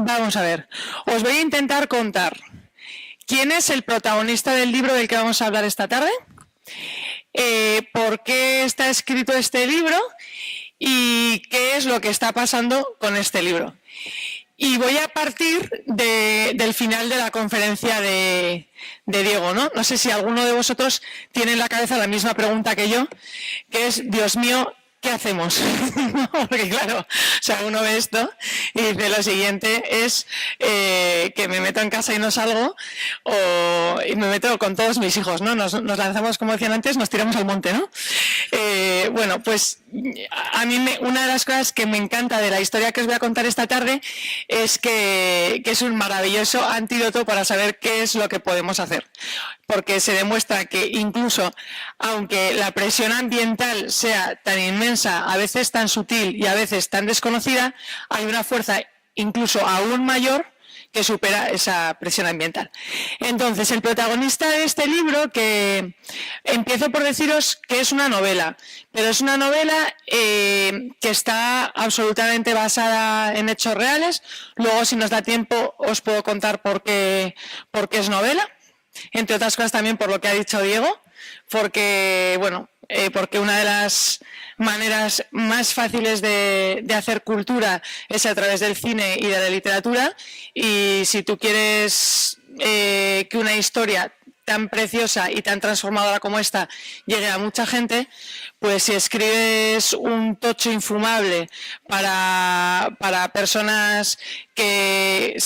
Vamos a ver, os voy a intentar contar quién es el protagonista del libro del que vamos a hablar esta tarde, por qué está escrito este libro y qué es lo que está pasando con este libro. Y voy a partir del final de la conferencia de Diego, ¿no? No sé si alguno de vosotros tiene en la cabeza la misma pregunta que yo, que es, Dios mío, ¿qué hacemos? Porque claro, o sea, uno ve esto y dice lo siguiente es que me meto en casa y no salgo, y me meto con todos mis hijos, ¿no? Nos lanzamos, como decían antes, nos tiramos al monte, ¿no? Bueno, pues a mí una de las cosas que me encanta de la historia que os voy a contar esta tarde es que es un maravilloso antídoto para saber qué es lo que podemos hacer. Porque se demuestra que incluso aunque la presión ambiental sea tan inmensa, a veces tan sutil y a veces tan desconocida, hay una fuerza incluso aún mayor que supera esa presión ambiental. Entonces, el protagonista de este libro, que empiezo por deciros que es una novela, pero es una novela que está absolutamente basada en hechos reales. Luego, si nos da tiempo, os puedo contar por qué es novela. Entre otras cosas también por lo que ha dicho Diego, porque, bueno, porque una de las maneras más fáciles de hacer cultura es a través del cine y de la literatura, y si tú quieres que una historia tan preciosa y tan transformadora como esta llegue a mucha gente, pues si escribes un tocho infumable para personas que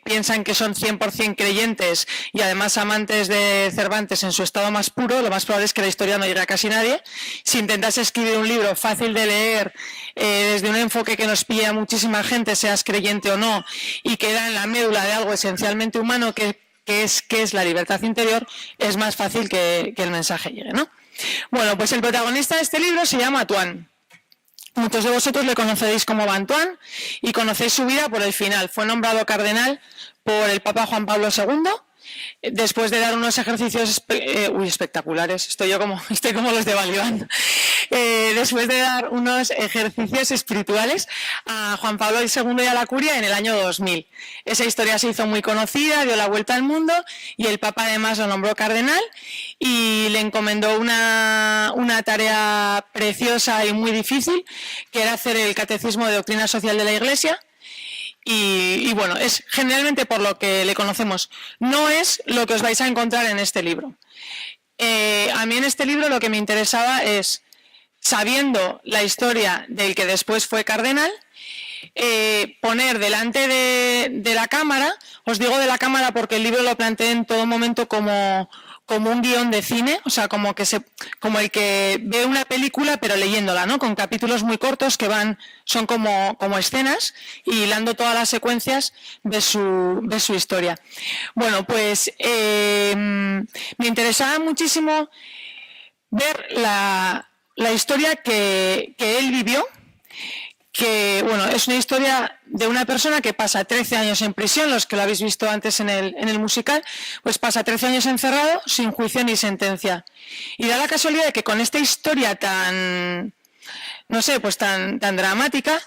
piensan que son 100% creyentes y además amantes de Cervantes en su estado más puro, lo más probable es que la historia no llegue a casi nadie. Si intentas escribir un libro fácil de leer, desde un enfoque que nos pille a muchísima gente, seas creyente o no, y que da en la médula de algo esencialmente humano que es la libertad interior, es más fácil que el mensaje llegue, ¿no? Bueno, pues el protagonista de este libro se llama Antoine. Muchos de vosotros le conoceréis como Antoine y conocéis su vida por el final. Fue nombrado cardenal por el Papa Juan Pablo II, después de dar unos ejercicios espectaculares. Estoy como los de Balibán. Después de dar unos ejercicios espirituales a Juan Pablo II y a la Curia en el año 2000. Esa historia se hizo muy conocida, dio la vuelta al mundo y el Papa además lo nombró cardenal y le encomendó una tarea preciosa y muy difícil, que era hacer el Catecismo de Doctrina Social de la Iglesia. Y bueno, es generalmente por lo que le conocemos. No es lo que os vais a encontrar en este libro. A mí en este libro lo que me interesaba es, sabiendo la historia del que después fue cardenal, poner delante de la cámara, os digo de la cámara porque el libro lo planteé en todo momento como un guión de cine, o sea, como el que ve una película pero leyéndola, ¿no? Con capítulos muy cortos que son como escenas, y hilando todas las secuencias de su historia. Bueno, pues me interesaba muchísimo ver la historia que él vivió, que bueno, es una historia de una persona que pasa 13 años en prisión. Los que lo habéis visto antes en el musical, pues pasa 13 años encerrado sin juicio ni sentencia. Y da la casualidad de que con esta historia tan, no sé, pues tan dramática,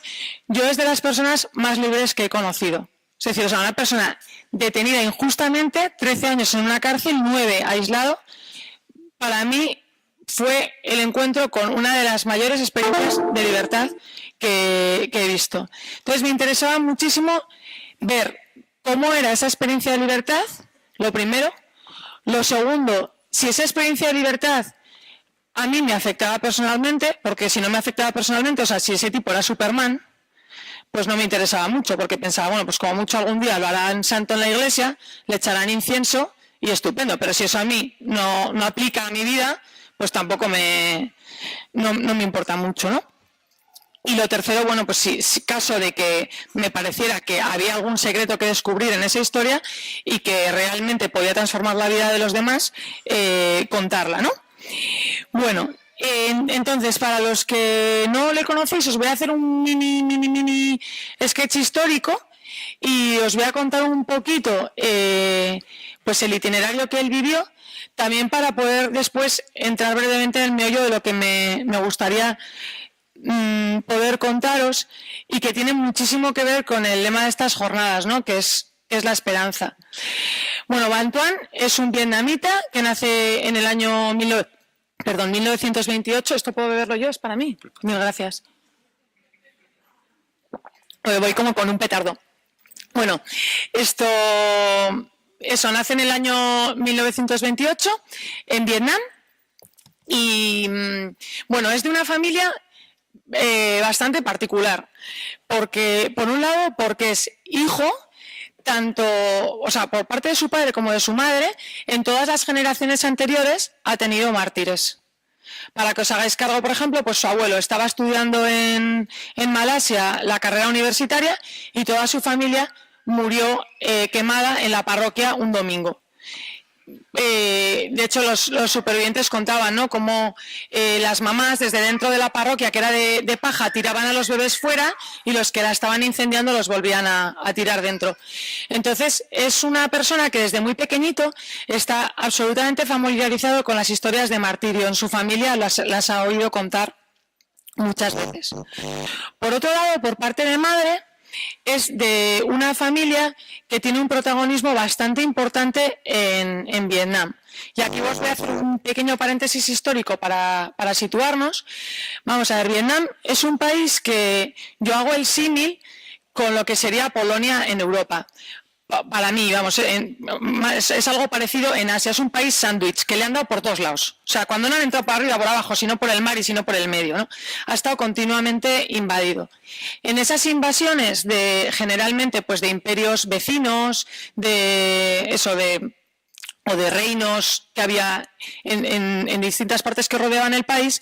yo es de las personas más libres que he conocido. Es decir, o sea, una persona detenida injustamente, 13 años en una cárcel, 9 aislado, para mí fue el encuentro con una de las mayores experiencias de libertad que he visto. Entonces me interesaba muchísimo ver cómo era esa experiencia de libertad, lo primero. Lo segundo, si esa experiencia de libertad a mí me afectaba personalmente, porque si no me afectaba personalmente, o sea, si ese tipo era Superman, pues no me interesaba mucho, porque pensaba, bueno, pues como mucho algún día lo harán santo en la iglesia, le echarán incienso y estupendo, pero si eso a mí no aplica a mi vida, pues tampoco no me importa mucho, ¿no? Y lo tercero, bueno, pues si caso de que me pareciera que había algún secreto que descubrir en esa historia y que realmente podía transformar la vida de los demás, contarla, ¿no? Bueno, entonces, para los que no le conocéis, os voy a hacer un mini sketch histórico y os voy a contar un poquito pues el itinerario que él vivió, también para poder después entrar brevemente en el meollo de lo que me gustaría poder contaros y que tiene muchísimo que ver con el lema de estas jornadas, ¿no? que es la esperanza. Bueno, Van Tuan es un vietnamita que nace en el año 1928. ¿Esto puedo beberlo yo? ¿Es para mí? Mil gracias. Voy como con un petardo. Bueno, nace en el año 1928 en Vietnam y, bueno, es de una familia bastante particular, porque, por un lado, porque es hijo por parte de su padre como de su madre, en todas las generaciones anteriores ha tenido mártires. Para que os hagáis cargo, por ejemplo, pues su abuelo estaba estudiando en Malasia la carrera universitaria y toda su familia murió quemada en la parroquia un domingo. De hecho, los supervivientes contaban, ¿no?, cómo las mamás desde dentro de la parroquia, que era de paja, tiraban a los bebés fuera y los que la estaban incendiando los volvían a tirar dentro. Entonces, es una persona que desde muy pequeñito está absolutamente familiarizado con las historias de martirio. En su familia las ha oído contar muchas veces. Por otro lado, por parte de madre, es de una familia que tiene un protagonismo bastante importante en Vietnam. Y aquí os voy a hacer un pequeño paréntesis histórico para situarnos. Vamos a ver, Vietnam es un país que yo hago el símil con lo que sería Polonia en Europa. Para mí, vamos, es algo parecido en Asia. Es un país sándwich que le han dado por todos lados. O sea, cuando no han entrado por arriba, por abajo, sino por el mar y sino por el medio, ¿no? Ha estado continuamente invadido. En esas invasiones generalmente, pues de imperios vecinos, o de reinos que había en distintas partes que rodeaban el país,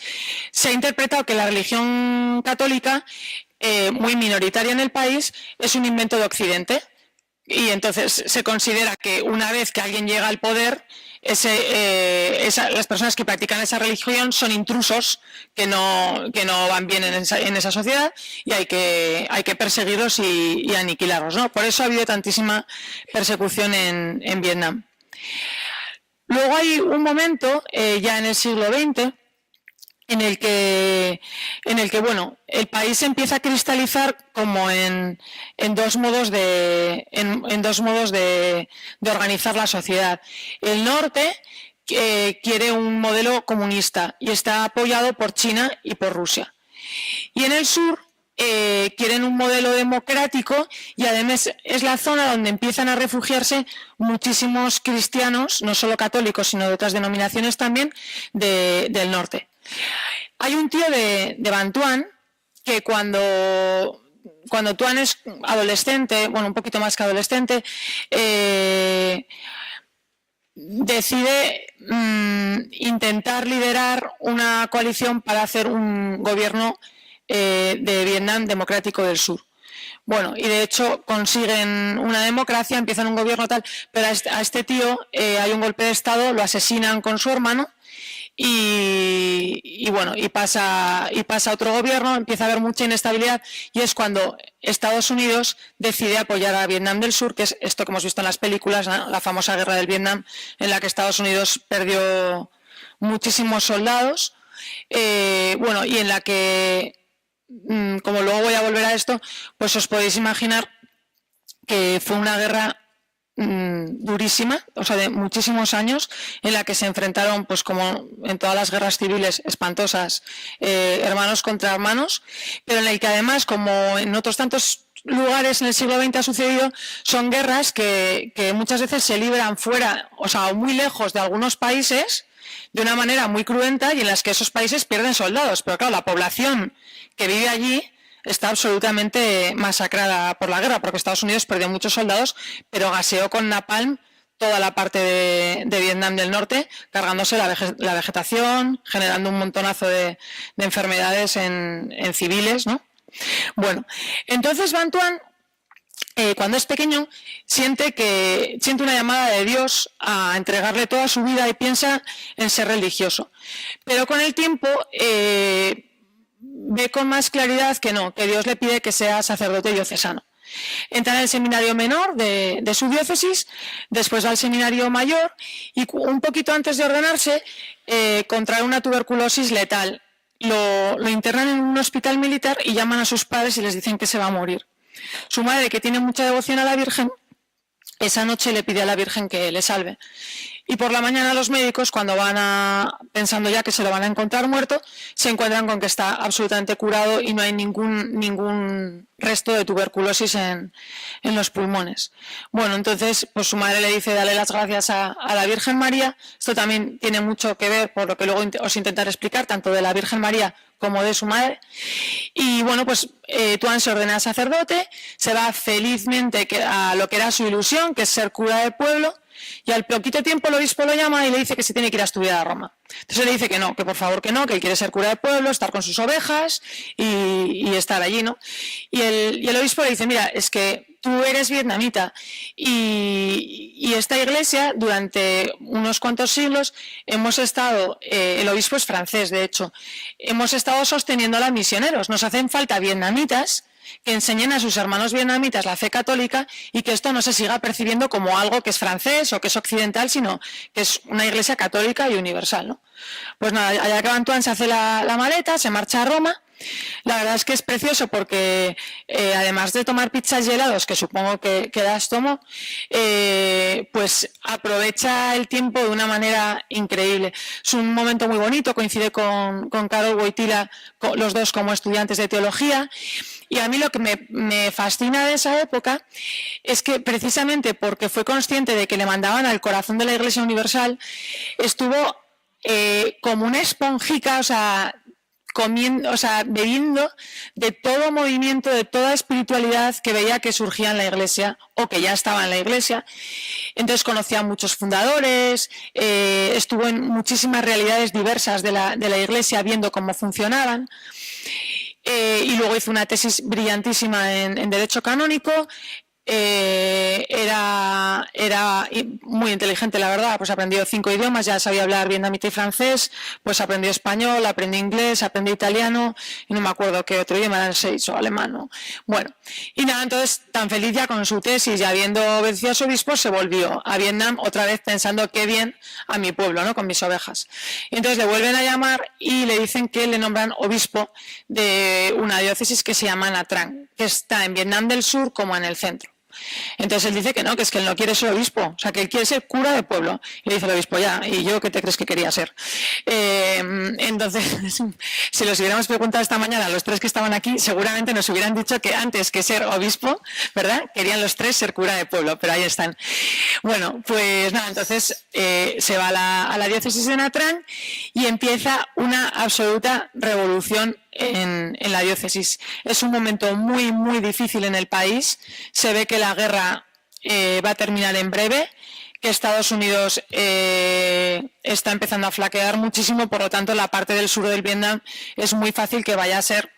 se ha interpretado que la religión católica, muy minoritaria en el país, es un invento de Occidente. Y entonces se considera que una vez que alguien llega al poder, las personas que practican esa religión son intrusos que no van bien en esa sociedad y hay que perseguirlos y aniquilarlos, ¿no? Por eso ha habido tantísima persecución en Vietnam. Luego hay un momento, ya en el siglo XX, en el que bueno, el país empieza a cristalizar como en dos modos de organizar la sociedad. El norte quiere un modelo comunista y está apoyado por China y por Rusia. Y en el sur quieren un modelo democrático y además es la zona donde empiezan a refugiarse muchísimos cristianos, no solo católicos, sino de otras denominaciones también, del norte. Hay un tío de Van Tuan que cuando Tuan es adolescente, bueno, un poquito más que adolescente, decide intentar liderar una coalición para hacer un gobierno de Vietnam Democrático del Sur. Bueno, y de hecho consiguen una democracia, empiezan un gobierno tal, pero a este tío hay un golpe de Estado, lo asesinan con su hermano. Y pasa otro gobierno, empieza a haber mucha inestabilidad y es cuando Estados Unidos decide apoyar a Vietnam del Sur, que es esto que hemos visto en las películas, ¿no?, la famosa guerra del Vietnam, en la que Estados Unidos perdió muchísimos soldados, y en la que, como luego voy a volver a esto, pues os podéis imaginar que fue una guerra durísima, o sea, de muchísimos años, en la que se enfrentaron, pues como en todas las guerras civiles espantosas, hermanos contra hermanos, pero en la que además, como en otros tantos lugares en el siglo XX ha sucedido, son guerras que muchas veces se libran fuera, o sea, muy lejos de algunos países, de una manera muy cruenta y en las que esos países pierden soldados, pero claro, la población que vive allí está absolutamente masacrada por la guerra, porque Estados Unidos perdió muchos soldados, pero gaseó con napalm toda la parte de Vietnam del Norte, cargándose la vegetación, generando un montonazo de enfermedades en civiles, ¿no? Bueno, entonces Van Tuan, cuando es pequeño, siente una llamada de Dios a entregarle toda su vida y piensa en ser religioso. Pero con el tiempo ve con más claridad que no, que Dios le pide que sea sacerdote diocesano. Entra en el seminario menor de su diócesis, después va al seminario mayor y un poquito antes de ordenarse contrae una tuberculosis letal lo internan en un hospital militar y llaman a sus padres y les dicen que se va a morir. Su madre, que tiene mucha devoción a la Virgen, esa noche le pide a la Virgen que le salve. Y por la mañana los médicos, cuando pensando ya que se lo van a encontrar muerto, se encuentran con que está absolutamente curado y no hay ningún resto de tuberculosis en los pulmones. Bueno, entonces pues su madre le dice dale las gracias a la Virgen María. Esto también tiene mucho que ver, por lo que luego os intentaré explicar, tanto de la Virgen María como de su madre. Y bueno, pues Tuan se ordena sacerdote, se va felizmente a lo que era su ilusión, que es ser cura del pueblo, y al poquito tiempo el obispo lo llama y le dice que se tiene que ir a estudiar a Roma. Entonces él le dice que no, que por favor que no, que él quiere ser cura del pueblo, estar con sus ovejas y estar allí, ¿no? Y el obispo le dice, mira, es que tú eres vietnamita y esta iglesia durante unos cuantos siglos hemos estado, el obispo es francés de hecho, hemos estado sosteniendo a los misioneros, nos hacen falta vietnamitas que enseñen a sus hermanos vietnamitas la fe católica y que esto no se siga percibiendo como algo que es francés o que es occidental, sino que es una iglesia católica y universal, ¿no? Pues nada, allá que Van Tuan se hace la maleta, se marcha a Roma. La verdad es que es precioso porque además de tomar pizzas y helados, que supongo que las tomo, pues aprovecha el tiempo de una manera increíble. Es un momento muy bonito, coincide con Karol Wojtyla, los dos como estudiantes de teología. Y a mí lo que me fascina de esa época es que precisamente porque fue consciente de que le mandaban al corazón de la Iglesia Universal, estuvo como una esponjica, o sea, bebiendo de todo movimiento, de toda espiritualidad que veía que surgía en la Iglesia o que ya estaba en la Iglesia. Entonces conocía a muchos fundadores, estuvo en muchísimas realidades diversas de la Iglesia viendo cómo funcionaban. Y luego hizo una tesis brillantísima en Derecho Canónico. Era muy inteligente, la verdad, pues aprendió 5 idiomas, ya sabía hablar vietnamita y francés, pues aprendió español, aprendió inglés, aprendió italiano y no me acuerdo qué otro idioma, eran 6 o alemán, ¿no? Bueno, y nada, entonces tan feliz ya con su tesis, ya habiendo obedecido a su obispo, se volvió a Vietnam otra vez pensando qué bien a mi pueblo, ¿no? Con mis ovejas. Y entonces le vuelven a llamar y le dicen que le nombran obispo de una diócesis que se llama Nha Trang, que está en Vietnam del Sur como en el centro. Entonces él dice que no, que es que él no quiere ser obispo, o sea, que él quiere ser cura de pueblo. Y le dice el obispo, ya, ¿y yo qué te crees que quería ser? Entonces, si los hubiéramos preguntado esta mañana a los 3 que estaban aquí, seguramente nos hubieran dicho que antes que ser obispo, ¿verdad? Querían los 3 ser cura de pueblo, pero ahí están. Bueno, pues nada, entonces se va a la diócesis de Nha Trang y empieza una absoluta revolución en la diócesis. Es un momento muy, muy difícil en el país. Se ve que la guerra va a terminar en breve, que Estados Unidos está empezando a flaquear muchísimo, por lo tanto la parte del sur del Vietnam es muy fácil que vaya a ser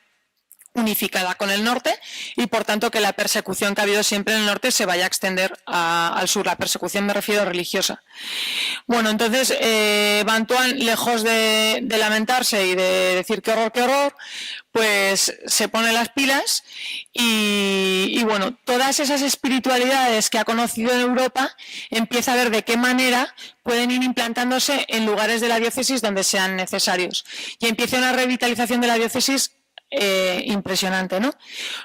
unificada con el norte y por tanto que la persecución que ha habido siempre en el norte se vaya a extender al sur. La persecución me refiero religiosa. Bueno, entonces Van Tuan, lejos de lamentarse y de decir qué horror, pues se pone las pilas y bueno, todas esas espiritualidades que ha conocido en Europa empieza a ver de qué manera pueden ir implantándose en lugares de la diócesis donde sean necesarios. Y empieza una revitalización de la diócesis impresionante, ¿no?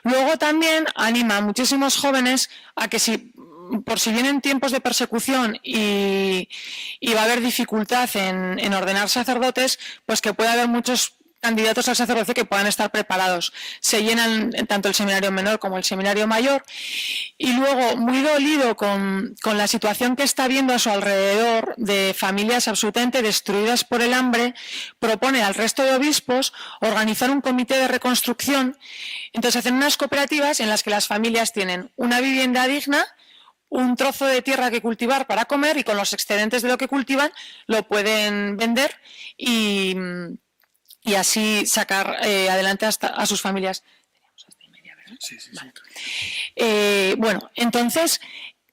Luego también anima a muchísimos jóvenes a que por si vienen tiempos de persecución y va a haber dificultad en ordenar sacerdotes, pues que pueda haber muchos candidatos al sacerdocio que puedan estar preparados. Se llenan tanto el seminario menor como el seminario mayor. Y luego, muy dolido con la situación que está viendo a su alrededor de familias absolutamente destruidas por el hambre, propone al resto de obispos organizar un comité de reconstrucción. Entonces hacen unas cooperativas en las que las familias tienen una vivienda digna, un trozo de tierra que cultivar para comer y con los excedentes de lo que cultivan lo pueden vender y así sacar adelante a sus familias. Teníamos hasta y media, ¿verdad? Sí. Vale. Bueno, entonces,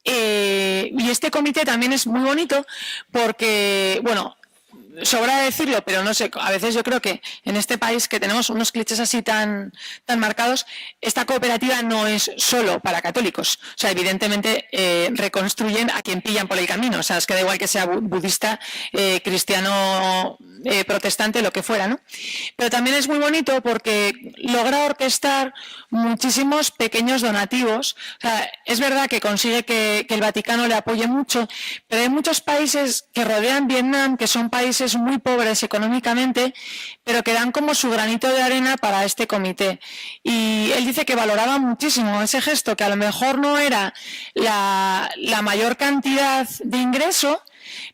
y este comité también es muy bonito porque, bueno, sobra decirlo, pero no sé, a veces yo creo que en este país que tenemos unos clichés así tan marcados, esta cooperativa no es solo para católicos. O sea, evidentemente reconstruyen a quien pillan por el camino. O sea, es que da igual que sea budista, cristiano, protestante, lo que fuera, ¿no? Pero también es muy bonito porque logra orquestar muchísimos pequeños donativos. O sea, es verdad que consigue que el Vaticano le apoye mucho, pero hay muchos países que rodean Vietnam, que son países muy pobres económicamente, pero que dan como su granito de arena para este comité. Y él dice que valoraba muchísimo ese gesto, que a lo mejor no era la mayor cantidad de ingreso,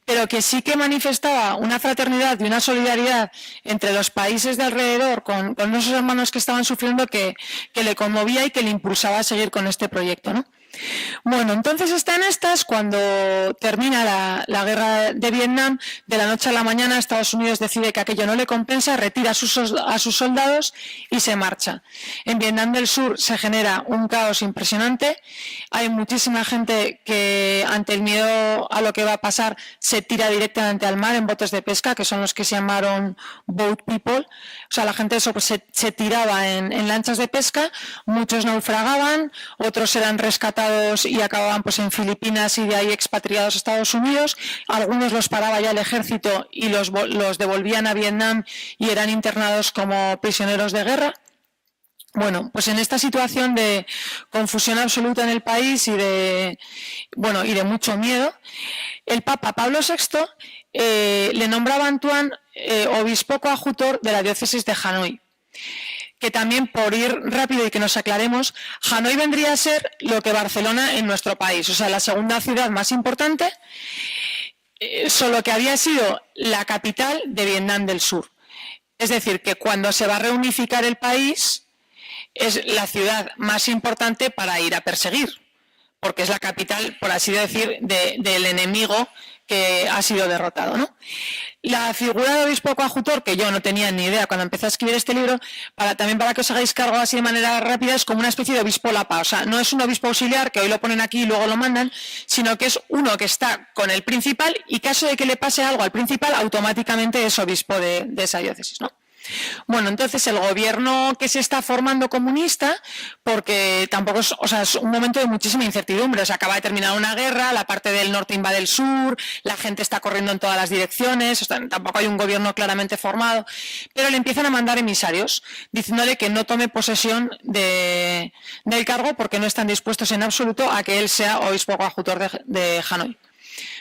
pero que sí que manifestaba una fraternidad y una solidaridad entre los países de alrededor con esos hermanos que estaban sufriendo que le conmovía y que le impulsaba a seguir con este proyecto, ¿no? Bueno, entonces está en estas cuando termina la guerra de Vietnam. De la noche a la mañana Estados Unidos decide que aquello no le compensa, retira a sus soldados y se marcha. En Vietnam del Sur se genera un caos impresionante. Hay muchísima gente que ante el miedo a lo que va a pasar se tira directamente al mar en botes de pesca, que son los que se llamaron boat people. O sea, la gente se tiraba en lanchas de pesca, muchos naufragaban, otros eran rescatados y acababan pues en Filipinas y de ahí expatriados a Estados Unidos. Algunos los paraba ya el ejército y los devolvían a Vietnam y eran internados como prisioneros de guerra. Bueno, pues en esta situación de confusión absoluta en el país y de mucho miedo, el Papa Pablo VI le nombraba a Antoine obispo coadjutor de la diócesis de Hanoi. Que también, por ir rápido y que nos aclaremos, Hanoi vendría a ser lo que Barcelona en nuestro país, o sea, la segunda ciudad más importante, solo que había sido la capital de Vietnam del Sur. Es decir, que cuando se va a reunificar el país, es la ciudad más importante para ir a perseguir, porque es la capital, por así decir, del enemigo que ha sido derrotado, ¿no? La figura de obispo coadjutor, que yo no tenía ni idea cuando empecé a escribir este libro, también para que os hagáis cargo así de manera rápida, es como una especie de obispo lapa. O sea, no es un obispo auxiliar que hoy lo ponen aquí y luego lo mandan, sino que es uno que está con el principal y caso de que le pase algo al principal, automáticamente es obispo de esa diócesis, ¿no? Bueno, entonces el gobierno que se está formando comunista, porque tampoco es, o sea, es un momento de muchísima incertidumbre, o sea, acaba de terminar una guerra, la parte del norte invade el sur, la gente está corriendo en todas las direcciones, o sea, tampoco hay un gobierno claramente formado, pero le empiezan a mandar emisarios, diciéndole que no tome posesión del cargo porque no están dispuestos en absoluto a que él sea obispo coadjutor de Hanoi.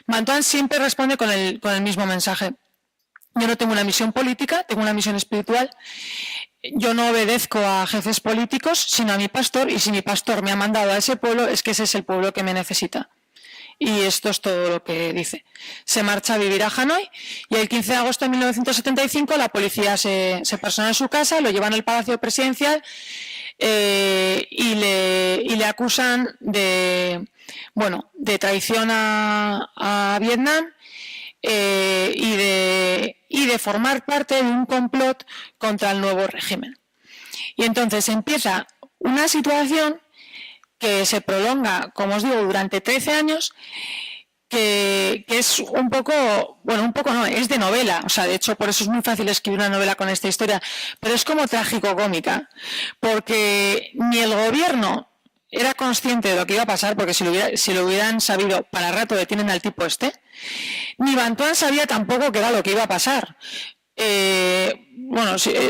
Mantuan siempre responde con el mismo mensaje. Yo no tengo una misión política, tengo una misión espiritual. Yo no obedezco a jefes políticos, sino a mi pastor, y si mi pastor me ha mandado a ese pueblo, es que ese es el pueblo que me necesita. Y esto es todo lo que dice. Se marcha a vivir a Hanoi y el 15 de agosto de 1975 la policía se persona en su casa, lo llevan al Palacio Presidencial y le acusan de traición a Vietnam y de formar parte de un complot contra el nuevo régimen. Y entonces empieza una situación que se prolonga, como os digo, durante 13 años, que es un poco no, es de novela, o sea, de hecho por eso es muy fácil escribir una novela con esta historia, pero es como trágico-cómica, porque ni el gobierno era consciente de lo que iba a pasar, porque si lo hubieran sabido, para rato detienen al tipo este, ni Bantuan sabía tampoco qué era lo que iba a pasar.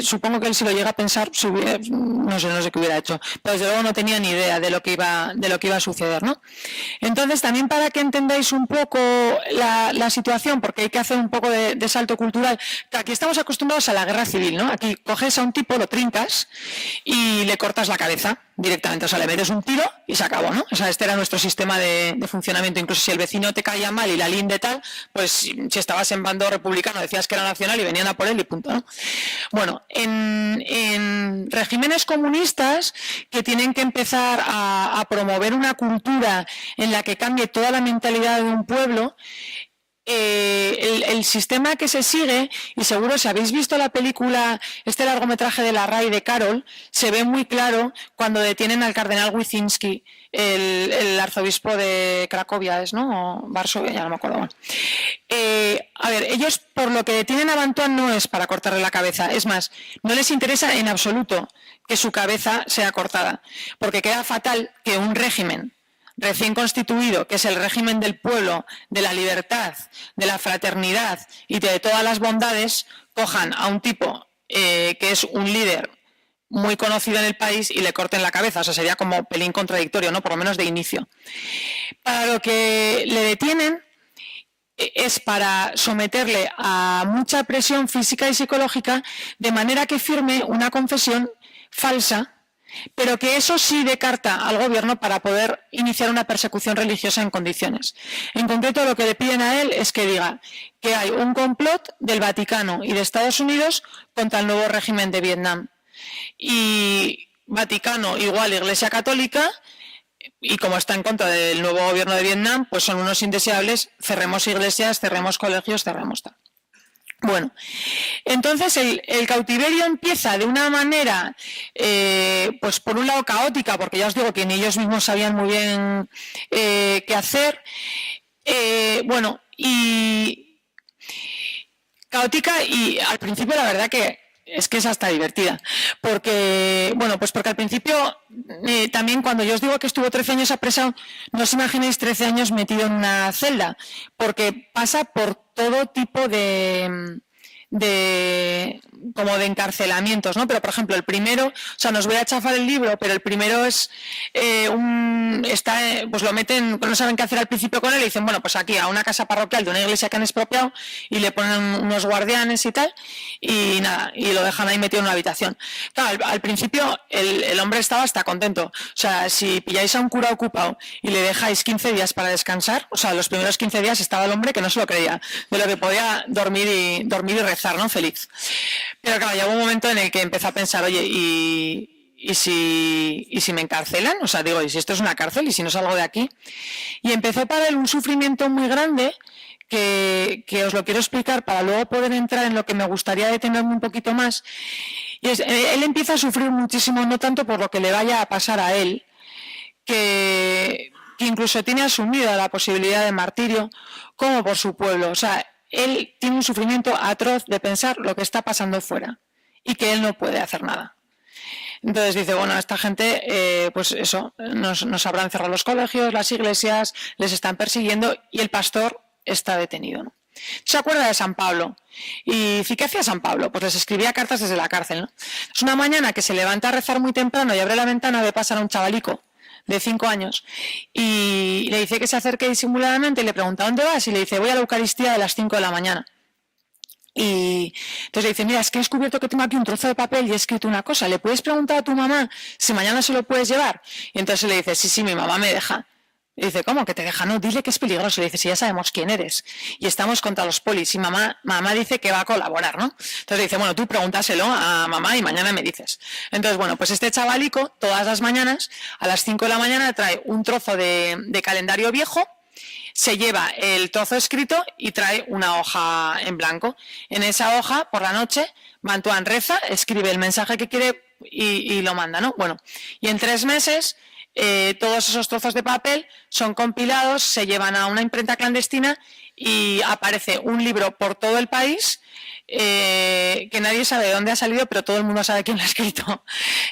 Supongo que él si lo llega a pensar, no sé qué hubiera hecho, pero desde luego no tenía ni idea de lo que iba a suceder, ¿no? Entonces, también para que entendáis un poco la situación, porque hay que hacer un poco de salto cultural, que aquí estamos acostumbrados a la guerra civil, ¿no? Aquí coges a un tipo, lo trincas y le cortas la cabeza directamente, o sea, le metes un tiro y se acabó, ¿no? O sea, este era nuestro sistema de funcionamiento. Incluso si el vecino te caía mal y la linde tal, pues si estabas en bando republicano decías que era nacional y venían a por él y punto, ¿no? Bueno, en regímenes comunistas que tienen que empezar a promover una cultura en la que cambie toda la mentalidad de un pueblo, el sistema que se sigue, y seguro si habéis visto la película, este largometraje de la RAI de Carol, se ve muy claro cuando detienen al cardenal Wyszynski, el arzobispo de Cracovia, ¿no? O Varsovia, ya no me acuerdo. Bueno. A ver, ellos por lo que detienen a Bantuan no es para cortarle la cabeza, es más, no les interesa en absoluto que su cabeza sea cortada, porque queda fatal que un régimen recién constituido, que es el régimen del pueblo, de la libertad, de la fraternidad y de todas las bondades, cojan a un tipo que es un líder muy conocido en el país y le corten la cabeza. O sea, sería como pelín contradictorio, ¿no? Por lo menos de inicio. Para lo que le detienen es para someterle a mucha presión física y psicológica de manera que firme una confesión falsa, pero que eso sí dé carta al gobierno para poder iniciar una persecución religiosa en condiciones. En concreto, lo que le piden a él es que diga que hay un complot del Vaticano y de Estados Unidos contra el nuevo régimen de Vietnam. Y Vaticano igual Iglesia Católica, y como está en contra del nuevo gobierno de Vietnam, pues son unos indeseables, cerremos iglesias, cerremos colegios, cerremos tal. Bueno, entonces el cautiverio empieza de una manera, pues por un lado caótica, porque ya os digo que ni ellos mismos sabían muy bien qué hacer, bueno, y caótica, y al principio la verdad que es hasta divertida, porque, bueno, pues porque al principio también cuando yo os digo que estuvo 13 años apresado, no os imaginéis 13 años metido en una celda, porque pasa por todo tipo como de encarcelamientos, ¿no? Pero por ejemplo el primero, o sea, nos voy a chafar el libro, pero el primero es pues lo meten, no saben qué hacer al principio con él, y dicen, bueno, pues aquí a una casa parroquial de una iglesia que han expropiado, y le ponen unos guardianes y tal, y nada, y lo dejan ahí metido en una habitación. Claro, al principio el hombre estaba hasta contento. O sea, si pilláis a un cura ocupado y le dejáis 15 días para descansar, o sea, los primeros 15 días estaba el hombre que no se lo creía, de lo que podía dormir y rezar, ¿no? Feliz. Pero claro, llegó un momento en el que empezó a pensar, oye, ¿y si me encarcelan? O sea, digo, ¿y si esto es una cárcel? ¿Y si no salgo de aquí? Y empezó para él un sufrimiento muy grande que os lo quiero explicar para luego poder entrar en lo que me gustaría detenerme un poquito más. Y él empieza a sufrir muchísimo, no tanto por lo que le vaya a pasar a él, que incluso tiene asumida la posibilidad de martirio, como por su pueblo. O sea, él tiene un sufrimiento atroz de pensar lo que está pasando fuera y que él no puede hacer nada. Entonces dice, bueno, esta gente, pues eso, nos habrán cerrado los colegios, las iglesias, les están persiguiendo y el pastor está detenido, ¿no? Se acuerda de San Pablo. Y dice, ¿qué hacía San Pablo? Pues les escribía cartas desde la cárcel, ¿no? Es una mañana que se levanta a rezar muy temprano y abre la ventana, ve pasar a un chavalico de 5 años y le dice que se acerque disimuladamente y le pregunta, ¿dónde vas? Y le dice, voy a la Eucaristía de las 5 de la mañana. Y entonces le dice, mira, es que he descubierto que tengo aquí un trozo de papel y he escrito una cosa, ¿le puedes preguntar a tu mamá si mañana se lo puedes llevar? Y entonces le dice, sí, mi mamá me deja. Y dice, ¿cómo que te deja? No, dile que es peligroso. Le dice, sí, ya sabemos quién eres y estamos contra los polis y mamá dice que va a colaborar, ¿no? Entonces le dice, bueno, tú pregúntaselo a mamá y mañana me dices. Entonces, bueno, pues este chavalico todas las mañanas a las 5 de la mañana trae un trozo de calendario viejo, se lleva el trozo escrito y trae una hoja en blanco. En esa hoja, por la noche, Bantuan reza, escribe el mensaje que quiere y lo manda, ¿no? Bueno, y en 3 meses todos esos trozos de papel son compilados, se llevan a una imprenta clandestina y aparece un libro por todo el país que nadie sabe de dónde ha salido, pero todo el mundo sabe quién lo ha escrito.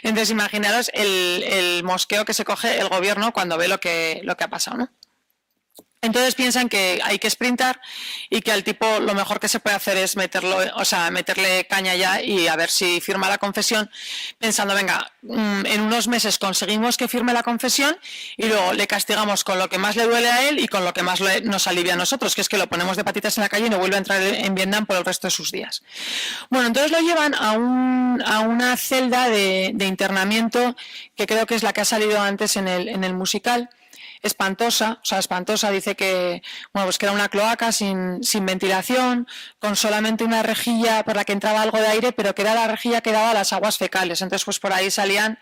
Entonces imaginaros el mosqueo que se coge el gobierno cuando ve lo que ha pasado, ¿no? Entonces piensan que hay que sprintar y que al tipo lo mejor que se puede hacer es meterle caña ya y a ver si firma la confesión, pensando, venga, en unos meses conseguimos que firme la confesión y luego le castigamos con lo que más le duele a él y con lo que más nos alivia a nosotros, que es que lo ponemos de patitas en la calle y no vuelve a entrar en Vietnam por el resto de sus días. Bueno, entonces lo llevan a una celda de internamiento que creo que es la que ha salido antes en el musical. Espantosa, dice que, bueno, pues que era una cloaca sin ventilación, con solamente una rejilla por la que entraba algo de aire, pero que era la rejilla que daba a las aguas fecales. Entonces, pues por ahí salían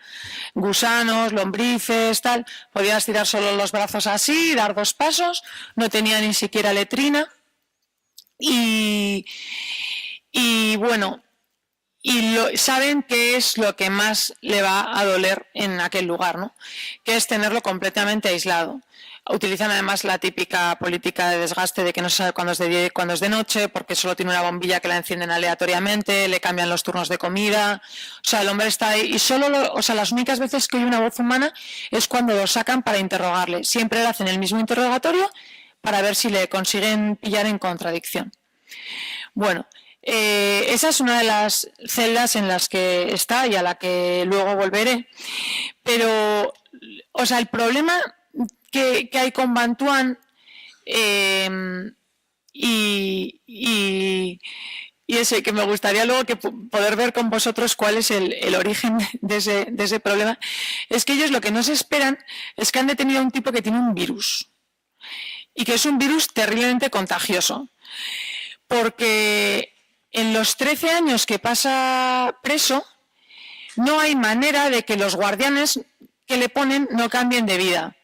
gusanos, lombrices, tal. Podías tirar solo los brazos así, dar 2 pasos, no tenía ni siquiera letrina. y bueno, saben qué es lo que más le va a doler en aquel lugar, ¿no? Que es tenerlo completamente aislado. Utilizan además la típica política de desgaste de que no se sabe cuándo es de día y cuándo es de noche, porque solo tiene una bombilla que la encienden aleatoriamente, le cambian los turnos de comida. O sea, el hombre está ahí y solo, las únicas veces que oye una voz humana es cuando lo sacan para interrogarle. Siempre le hacen el mismo interrogatorio para ver si le consiguen pillar en contradicción. Bueno, esa es una de las celdas en las que está y a la que luego volveré. Pero, o sea, el problema que hay con Bantuan y ese que me gustaría luego poder ver con vosotros cuál es el origen de ese problema, es que ellos lo que no se esperan es que han detenido a un tipo que tiene un virus y que es un virus terriblemente contagioso, porque en los 13 años que pasa preso no hay manera de que los guardianes que le ponen no cambien de vida.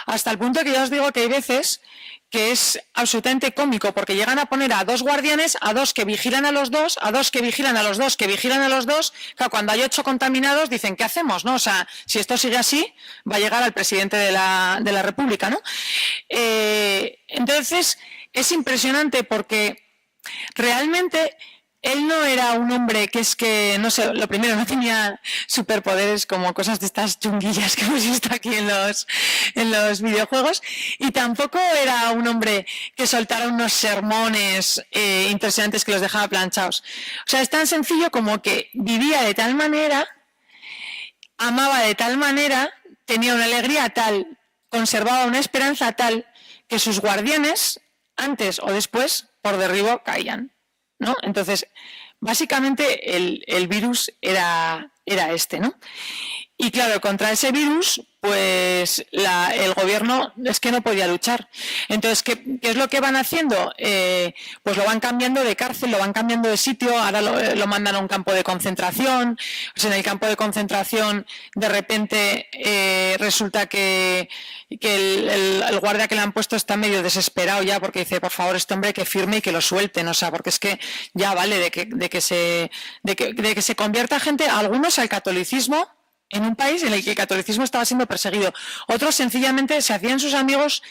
Hasta el punto que ya os digo que hay veces que es absolutamente cómico, porque llegan a poner a 2 guardianes, a 2 que vigilan a los 2, a 2 que vigilan a los 2, que vigilan a los 2, que cuando hay 8 contaminados dicen, ¿qué hacemos? ¿No? O sea, si esto sigue así, va a llegar al presidente de la República, ¿no? Entonces, es impresionante porque realmente él no era un hombre que es que, no sé, lo primero, no tenía superpoderes como cosas de estas chunguillas que hemos visto aquí en los videojuegos, y tampoco era un hombre que soltara unos sermones impresionantes que los dejaba planchados. O sea, es tan sencillo como que vivía de tal manera, amaba de tal manera, tenía una alegría tal, conservaba una esperanza tal, que sus guardianes, antes o después, por derribo caían, ¿no? Entonces, básicamente el virus era este, ¿no? Y claro, contra ese virus, pues el gobierno es que no podía luchar. Entonces, ¿qué es lo que van haciendo? Pues lo van cambiando de cárcel, lo van cambiando de sitio, ahora lo mandan a un campo de concentración. Pues en el campo de concentración, de repente, resulta que el guardia que le han puesto está medio desesperado ya, porque dice, por favor, este hombre que firme y que lo suelten, o sea, porque es que ya vale de que se convierta gente, algunos al catolicismo, en un país en el que el catolicismo estaba siendo perseguido. Otros sencillamente se hacían sus amigos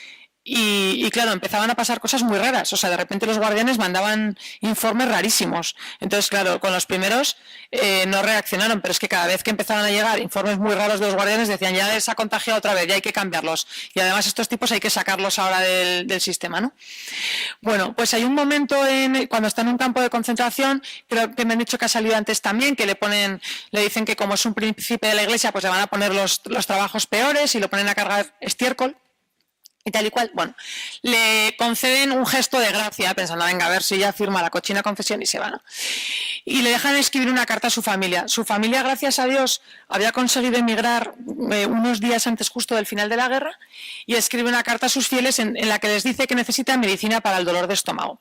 y claro, empezaban a pasar cosas muy raras. O sea, de repente los guardianes mandaban informes rarísimos. Entonces, claro, con los primeros no reaccionaron, pero es que cada vez que empezaban a llegar informes muy raros de los guardianes decían, ya se ha contagiado otra vez, ya hay que cambiarlos. Y además estos tipos hay que sacarlos ahora del sistema, ¿no? Bueno, pues hay un momento cuando está en un campo de concentración, creo que me han dicho que ha salido antes también, que le dicen que como es un príncipe de la iglesia, pues le van a poner los trabajos peores y lo ponen a cargar estiércol y tal y cual. Bueno, le conceden un gesto de gracia, pensando, venga, a ver si ya firma la cochina confesión y se va, ¿no? Y le dejan escribir una carta a su familia. Su familia, gracias a Dios, había conseguido emigrar unos días antes justo del final de la guerra, y escribe una carta a sus fieles en la que les dice que necesitan medicina para el dolor de estómago.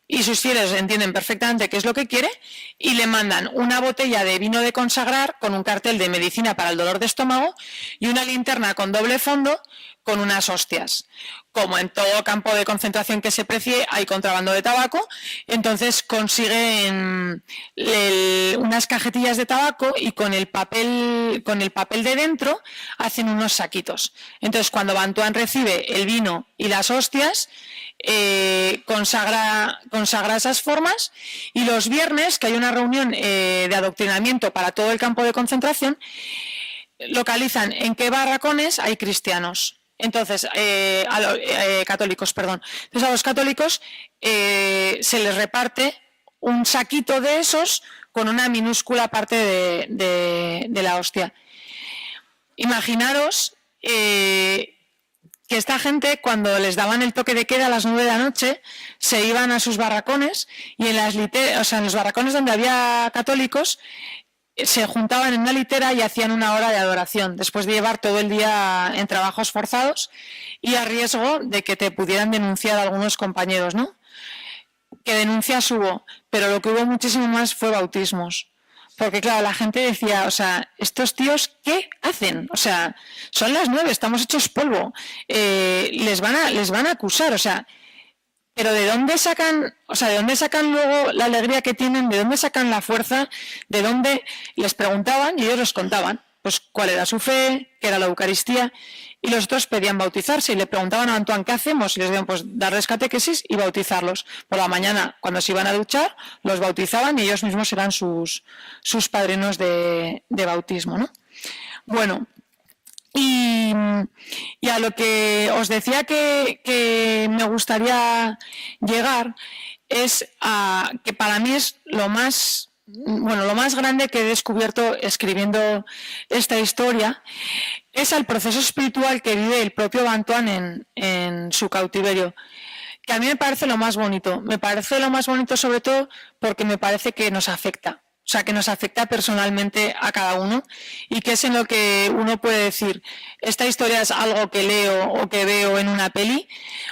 Y sus fieles entienden perfectamente qué es lo que quiere y le mandan una botella de vino de consagrar con un cartel de medicina para el dolor de estómago y una linterna con doble fondo con unas hostias. Como en todo campo de concentración que se precie, hay contrabando de tabaco, entonces consiguen unas cajetillas de tabaco y con el papel de dentro hacen unos saquitos. Entonces, cuando Bantuan recibe el vino y las hostias, consagra esas formas, y los viernes, que hay una reunión de adoctrinamiento para todo el campo de concentración, localizan en qué barracones hay cristianos. Entonces, católicos, perdón. Entonces a los católicos se les reparte un saquito de esos con una minúscula parte de la hostia. Imaginaros que esta gente, cuando les daban el toque de queda a las 9 de la noche, se iban a sus barracones y en los barracones donde había católicos, se juntaban en una litera y hacían una hora de adoración, después de llevar todo el día en trabajos forzados y a riesgo de que te pudieran denunciar a algunos compañeros, ¿no? Que denuncias hubo, pero lo que hubo muchísimo más fue bautismos. Porque claro, la gente decía, o sea, ¿estos tíos qué hacen? O sea, son las 9, estamos hechos polvo. Les van a acusar, o sea, pero ¿de dónde sacan, de dónde sacan luego la alegría que tienen? ¿De dónde sacan la fuerza? ¿De dónde? Les preguntaban y ellos les contaban pues cuál era su fe, qué era la Eucaristía, y los otros pedían bautizarse y le preguntaban a Antoine, ¿qué hacemos? Y les decían, pues darles catequesis y bautizarlos. Por la mañana, cuando se iban a duchar, los bautizaban y ellos mismos eran sus padrinos de bautismo, ¿no? Bueno, y a lo que os decía que me gustaría llegar es a que para mí es lo más grande que he descubierto escribiendo esta historia es el proceso espiritual que vive el propio Antoine en su cautiverio, que a mí me parece lo más bonito. Me parece lo más bonito sobre todo porque me parece que nos afecta. O sea, que nos afecta personalmente a cada uno y que es en lo que uno puede decir, esta historia es algo que leo o que veo en una peli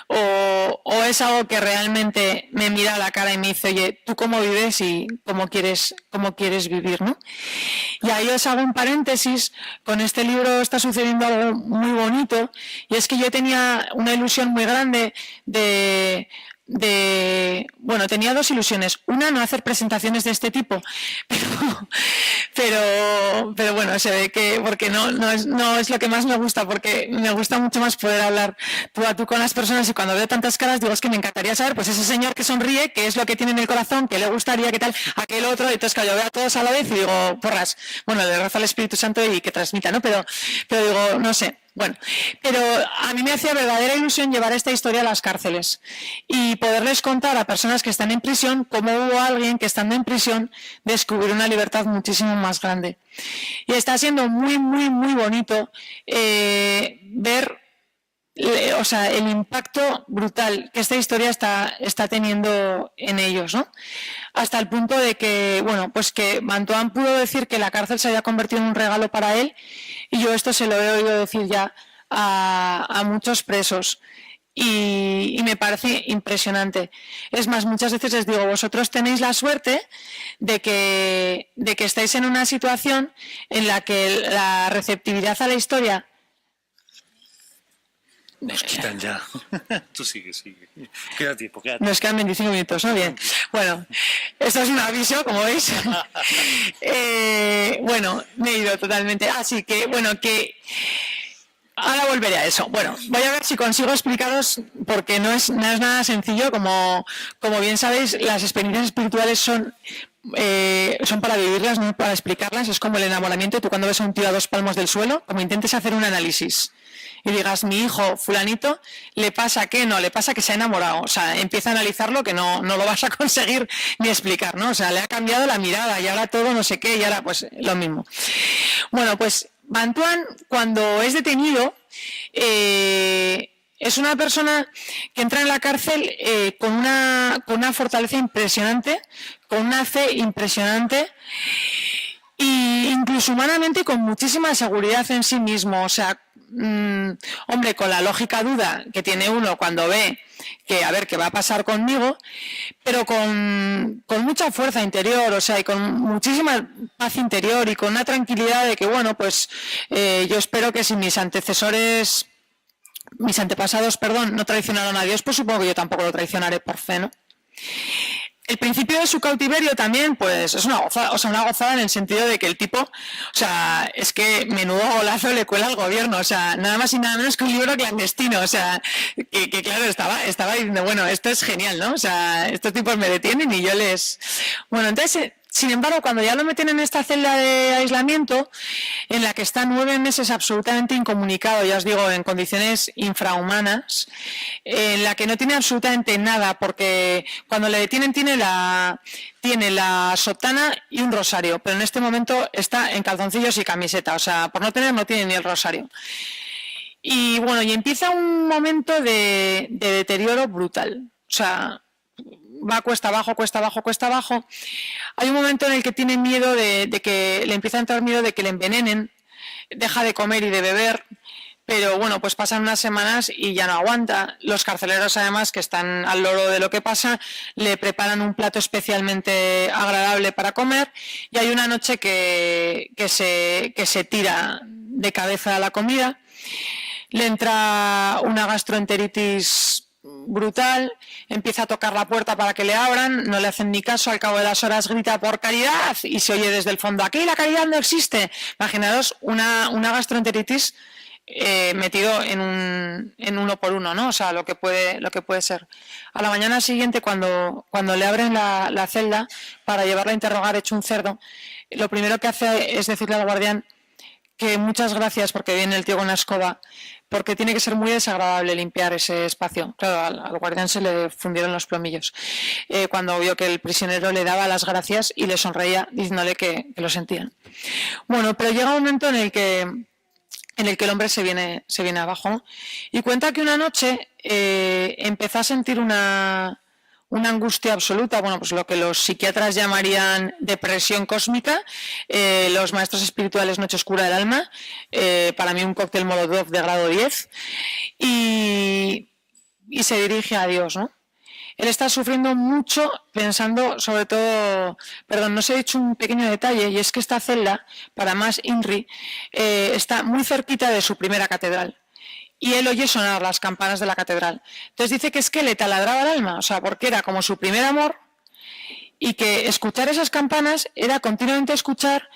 o es algo que realmente me mira a la cara y me dice, oye, ¿tú cómo vives y cómo quieres vivir, ¿no? Y ahí os hago un paréntesis, con este libro está sucediendo algo muy bonito y es que yo tenía una ilusión muy grande tenía dos ilusiones. Una, no hacer presentaciones de este tipo, pero bueno, se ve que porque no es lo que más me gusta, porque me gusta mucho más poder hablar tú a tú con las personas y cuando veo tantas caras digo, es que me encantaría saber, pues ese señor que sonríe, qué es lo que tiene en el corazón, qué le gustaría, qué tal, aquel otro, y entonces claro, yo veo a todos a la vez y digo, porras, bueno, le rezo al Espíritu Santo y que transmita, ¿no? Pero digo, no sé. Bueno, pero a mí me hacía verdadera ilusión llevar esta historia a las cárceles y poderles contar a personas que están en prisión cómo hubo alguien que estando en prisión descubrió una libertad muchísimo más grande. Y está siendo muy, muy, muy bonito ver el impacto brutal que esta historia está teniendo en ellos, ¿no? Hasta el punto de que, bueno, pues que Antoine pudo decir que la cárcel se había convertido en un regalo para él y yo esto se lo he oído decir ya a muchos presos y me parece impresionante. Es más, muchas veces les digo, vosotros tenéis la suerte de que estáis en una situación en la que la receptividad a la historia... Nos quitan ya. Tú sigue. Queda tiempo. Nos quedan 25 minutos, ¿no? Bien. Bueno, esto es un aviso, como veis. Bueno, me he ido totalmente. Así que, bueno, que... Ahora volveré a eso. Bueno, voy a ver si consigo explicaros, porque no es nada sencillo. Como bien sabéis, las experiencias espirituales son para vivirlas, no para explicarlas. Es como el enamoramiento. Tú cuando ves a un tío a 2 palmos del suelo, como intentes hacer un análisis y digas, mi hijo fulanito, le pasa que no, le pasa que se ha enamorado. O sea, empieza a analizarlo que no lo vas a conseguir ni explicar, ¿no? O sea, le ha cambiado la mirada y ahora todo no sé qué y ahora pues lo mismo. Bueno, pues Antoine, cuando es detenido, es una persona que entra en la cárcel con una fortaleza impresionante, con una fe impresionante y incluso humanamente con muchísima seguridad en sí mismo. O sea, hombre, con la lógica duda que tiene uno cuando ve que a ver qué va a pasar conmigo, pero con mucha fuerza interior, o sea, y con muchísima paz interior y con una tranquilidad de que, bueno, pues yo espero que si mis antepasados, no traicionaron a Dios, pues supongo que yo tampoco lo traicionaré por fe, ¿no? El principio de su cautiverio también, pues es una gozada en el sentido de que el tipo, o sea, es que menudo golazo le cuela al gobierno, o sea, nada más y nada menos que un libro clandestino, o sea, que claro, estaba diciendo, bueno, esto es genial, ¿no? O sea, estos tipos me detienen y yo les... Bueno, entonces... Sin embargo, cuando ya lo meten en esta celda de aislamiento, en la que está 9 meses absolutamente incomunicado, ya os digo, en condiciones infrahumanas, en la que no tiene absolutamente nada, porque cuando le detienen tiene la sotana y un rosario, pero en este momento está en calzoncillos y camiseta, o sea, por no tener no tiene ni el rosario. Y bueno, y empieza un momento de deterioro brutal, o sea... va cuesta abajo. Hay un momento en el que tiene miedo de que le empieza a entrar miedo de que le envenenen, deja de comer y de beber, pero bueno, pues pasan unas semanas y ya no aguanta. Los carceleros, además, que están al loro de lo que pasa, le preparan un plato especialmente agradable para comer y hay una noche que se tira de cabeza a la comida, le entra una gastroenteritis brutal, empieza a tocar la puerta para que le abran, no le hacen ni caso, al cabo de las horas grita por caridad y se oye desde el fondo, aquí la caridad no existe. Imaginaros una gastroenteritis metido en un 1 por 1, ¿no? O sea, lo que puede ser. A la mañana siguiente, cuando le abren la celda para llevarla a interrogar hecho un cerdo, lo primero que hace es decirle al guardián que muchas gracias porque viene el tío con la escoba, porque tiene que ser muy desagradable limpiar ese espacio. Claro, al guardián se le fundieron los plomillos cuando vio que el prisionero le daba las gracias y le sonreía diciéndole que lo sentían. Bueno, pero llega un momento en el que el hombre se viene abajo, ¿no? Y cuenta que una noche empezó a sentir una angustia absoluta, bueno, pues lo que los psiquiatras llamarían depresión cósmica, los maestros espirituales noche oscura del alma, para mí un cóctel Molotov de grado 10, y se dirige a Dios, ¿no? Él está sufriendo mucho pensando, sobre todo, perdón, no os he dicho un pequeño detalle, y es que esta celda, para más INRI, está muy cerquita de su primera catedral. Y él oye sonar las campanas de la catedral. Entonces dice que es que le taladraba el alma, o sea, porque era como su primer amor, y que escuchar esas campanas era continuamente escuchar: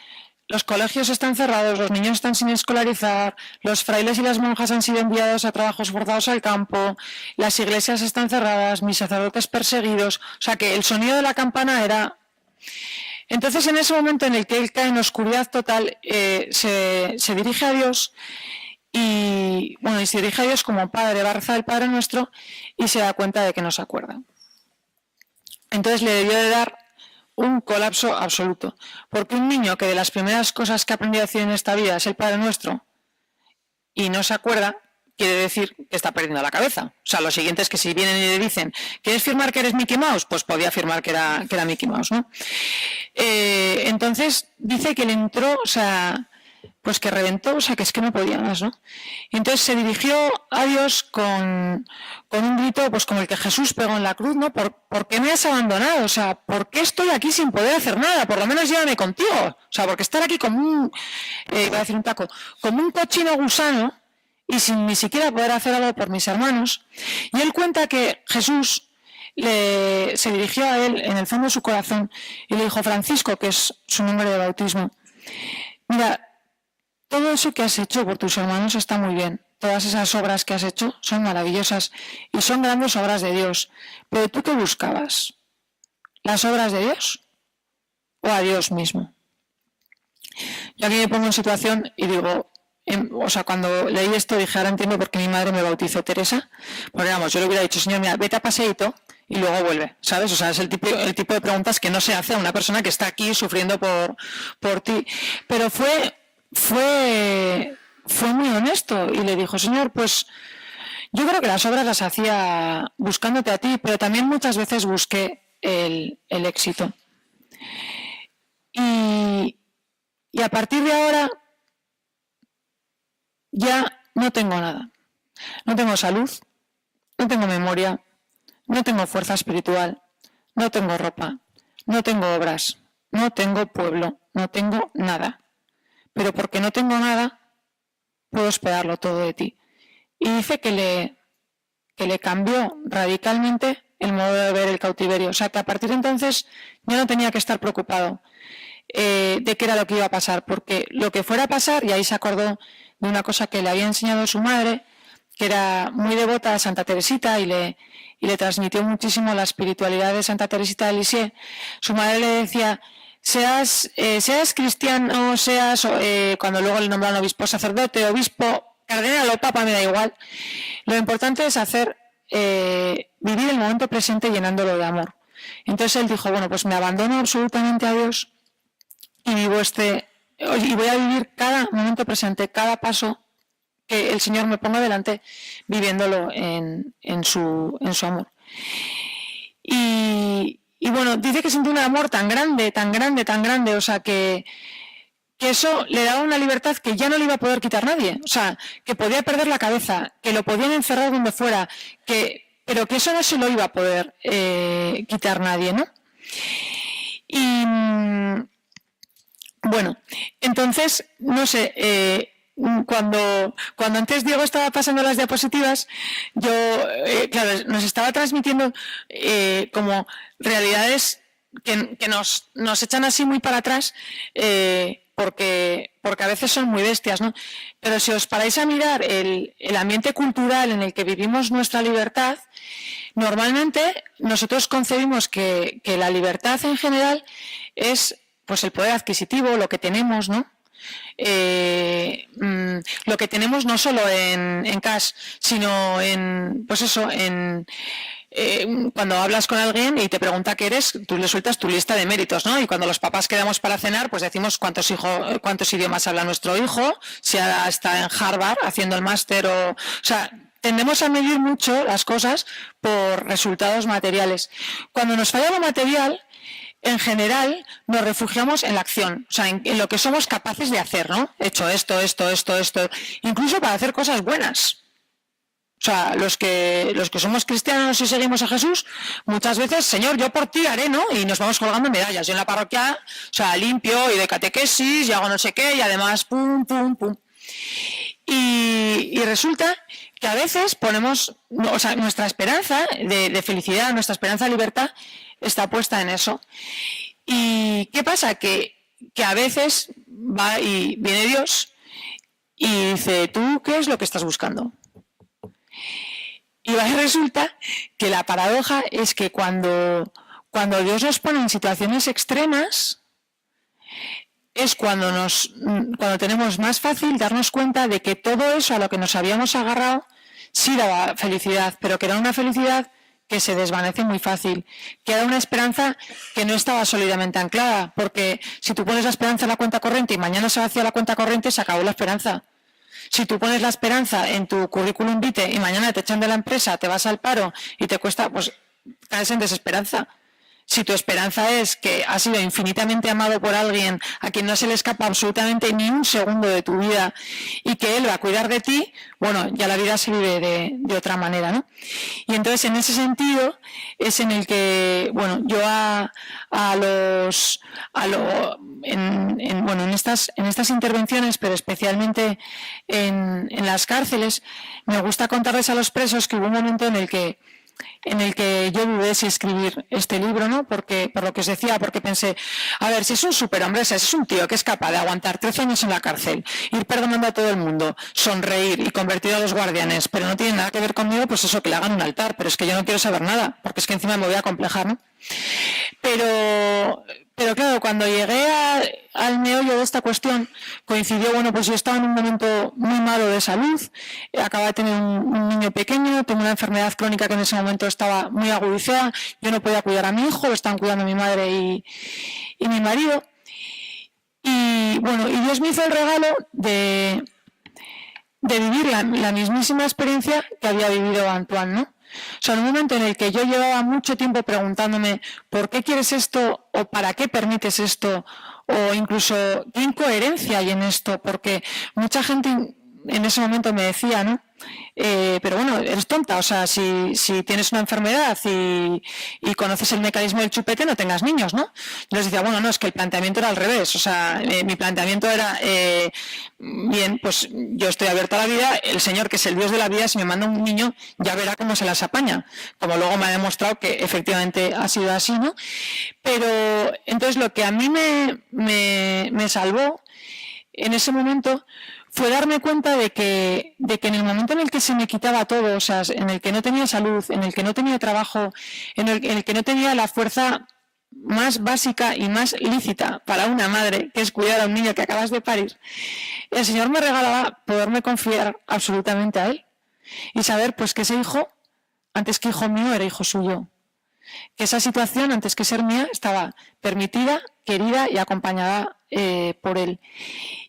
los colegios están cerrados, los niños están sin escolarizar, los frailes y las monjas han sido enviados a trabajos forzados al campo, las iglesias están cerradas, mis sacerdotes perseguidos. O sea, que el sonido de la campana era... Entonces, en ese momento en el que él cae en oscuridad total, se dirige a Dios y se dirige a Dios como Padre, va a rezar el Padre Nuestro y se da cuenta de que no se acuerda. Entonces le debió de dar un colapso absoluto, porque un niño que de las primeras cosas que ha aprendido a decir en esta vida es el Padre Nuestro y no se acuerda, quiere decir que está perdiendo la cabeza. O sea, lo siguiente es que si vienen y le dicen, ¿quieres firmar que eres Mickey Mouse? Pues podía firmar que era Mickey Mouse, ¿no? Entonces dice que le entró, o sea, pues que reventó, o sea, que es que no podía más, ¿no? Y entonces se dirigió a Dios con un grito, pues como el que Jesús pegó en la cruz, ¿no? ¿Por qué me has abandonado? O sea, ¿por qué estoy aquí sin poder hacer nada? Por lo menos llévame contigo. O sea, porque estar aquí como iba a decir un taco, como un cochino gusano y sin ni siquiera poder hacer algo por mis hermanos. Y él cuenta que Jesús se dirigió a él en el fondo de su corazón y le dijo: Francisco, que es su nombre de bautismo, mira, todo eso que has hecho por tus hermanos está muy bien. Todas esas obras que has hecho son maravillosas y son grandes obras de Dios. Pero ¿tú qué buscabas? ¿Las obras de Dios o a Dios mismo? Yo aquí me pongo en situación y digo, cuando leí esto dije, ahora entiendo por qué mi madre me bautizó Teresa. Porque vamos, yo le hubiera dicho, señor, mira, vete a paseíto y luego vuelve, ¿sabes? O sea, es el tipo de preguntas que no se hace a una persona que está aquí sufriendo por ti. Pero fue muy honesto y le dijo, señor, pues yo creo que las obras las hacía buscándote a ti, pero también muchas veces busqué el éxito. Y a partir de ahora ya no tengo nada. No tengo salud, no tengo memoria, no tengo fuerza espiritual, no tengo ropa, no tengo obras, no tengo pueblo, no tengo nada. Pero porque no tengo nada, puedo esperarlo todo de ti. Y dice que le cambió radicalmente el modo de ver el cautiverio. O sea, que a partir de entonces yo no tenía que estar preocupado de qué era lo que iba a pasar, porque lo que fuera a pasar, y ahí se acordó de una cosa que le había enseñado su madre, que era muy devota a Santa Teresita y le transmitió muchísimo la espiritualidad de Santa Teresita de Lisieux. Su madre le decía, seas cristiano, cuando luego le nombraron obispo, sacerdote, obispo, cardenal o papa, me da igual. Lo importante es vivir el momento presente llenándolo de amor. Entonces él dijo, bueno, pues me abandono absolutamente a Dios y voy a vivir cada momento presente, cada paso que el Señor me ponga delante, viviéndolo en su amor. Y bueno, dice que sintió un amor tan grande, o sea, que eso le daba una libertad que ya no le iba a poder quitar nadie. O sea, que podía perder la cabeza, que lo podían encerrar donde fuera, pero que eso no se lo iba a poder quitar nadie, ¿no? Y bueno, entonces, no sé, cuando antes Diego estaba pasando las diapositivas, yo, claro, nos estaba transmitiendo como realidades que nos echan así muy para atrás, porque a veces son muy bestias, ¿no? Pero si os paráis a mirar el ambiente cultural en el que vivimos nuestra libertad, normalmente nosotros concebimos que la libertad en general es pues el poder adquisitivo, lo que tenemos, ¿no? Lo que tenemos no solo en cash, sino en, pues eso, cuando hablas con alguien y te pregunta qué eres, tú le sueltas tu lista de méritos, ¿no? Y cuando los papás quedamos para cenar, pues decimos cuántos idiomas habla nuestro hijo, si ahora está en Harvard haciendo el máster o sea, tendemos a medir mucho las cosas por resultados materiales. Cuando nos falla lo material, en general nos refugiamos en la acción, o sea, en lo que somos capaces de hacer, ¿no? He hecho esto, incluso para hacer cosas buenas. O sea, los que somos cristianos y seguimos a Jesús, muchas veces, Señor, yo por ti haré, ¿no? Y nos vamos colgando medallas. Yo en la parroquia, o sea, limpio y de catequesis y hago no sé qué y además pum, pum, pum. Y resulta que a veces ponemos, o sea, nuestra esperanza de felicidad, nuestra esperanza de libertad está puesta en eso. ¿Y qué pasa? Que a veces va y viene Dios y dice, ¿tú qué es lo que estás buscando? Y resulta que la paradoja es que cuando Dios nos pone en situaciones extremas, es cuando tenemos más fácil darnos cuenta de que todo eso a lo que nos habíamos agarrado sí daba felicidad, pero que era una felicidad que se desvanece muy fácil, que era una esperanza que no estaba sólidamente anclada, porque si tú pones la esperanza en la cuenta corriente y mañana se vacía la cuenta corriente, se acabó la esperanza. Si tú pones la esperanza en tu currículum vitae y mañana te echan de la empresa, te vas al paro y te cuesta, pues caes en desesperanza. Si tu esperanza es que has sido infinitamente amado por alguien a quien no se le escapa absolutamente ni un segundo de tu vida y que él va a cuidar de ti, bueno, ya la vida se vive de otra manera, ¿no? Y entonces en ese sentido es en el que, bueno, yo en estas intervenciones, pero especialmente en las cárceles, me gusta contarles a los presos que hubo un momento en el que yo dudé si escribir este libro, ¿no? Por lo que os decía, porque pensé, a ver, si es un superhombre, si es un tío que es capaz de aguantar 13 años en la cárcel, ir perdonando a todo el mundo, sonreír y convertir a los guardianes, pero no tiene nada que ver conmigo, pues eso, que le hagan un altar, pero es que yo no quiero saber nada, porque es que encima me voy a complejar, ¿no? Pero claro, cuando llegué al meollo de esta cuestión, coincidió, bueno, pues yo estaba en un momento muy malo de salud, acababa de tener un niño pequeño, tengo una enfermedad crónica que en ese momento estaba muy agudizada, yo no podía cuidar a mi hijo, lo estaban cuidando mi madre y mi marido, y bueno, y Dios me hizo el regalo de vivir la mismísima experiencia que había vivido Antoine, ¿no? O sea, en un momento en el que yo llevaba mucho tiempo preguntándome ¿por qué quieres esto? ¿O para qué permites esto? O incluso ¿qué incoherencia hay en esto? Porque mucha gente en ese momento me decía, ¿no? Pero bueno, eres tonta, o sea, si tienes una enfermedad y conoces el mecanismo del chupete, no tengas niños, ¿no? Yo les decía, bueno, no, es que el planteamiento era al revés, o sea, mi planteamiento era, bien, pues yo estoy abierto a la vida, el Señor, que es el Dios de la vida, si me manda un niño, ya verá cómo se las apaña, como luego me ha demostrado que efectivamente ha sido así, ¿no? Pero entonces lo que a mí me salvó en ese momento fue darme cuenta de que en el momento en el que se me quitaba todo, o sea, en el que no tenía salud, en el que no tenía trabajo, en el que no tenía la fuerza más básica y más lícita para una madre, que es cuidar a un niño que acabas de parir, el Señor me regalaba poderme confiar absolutamente a Él y saber pues que ese hijo, antes que hijo mío, era hijo suyo. Que esa situación, antes que ser mía, estaba permitida, querida y acompañada por Él.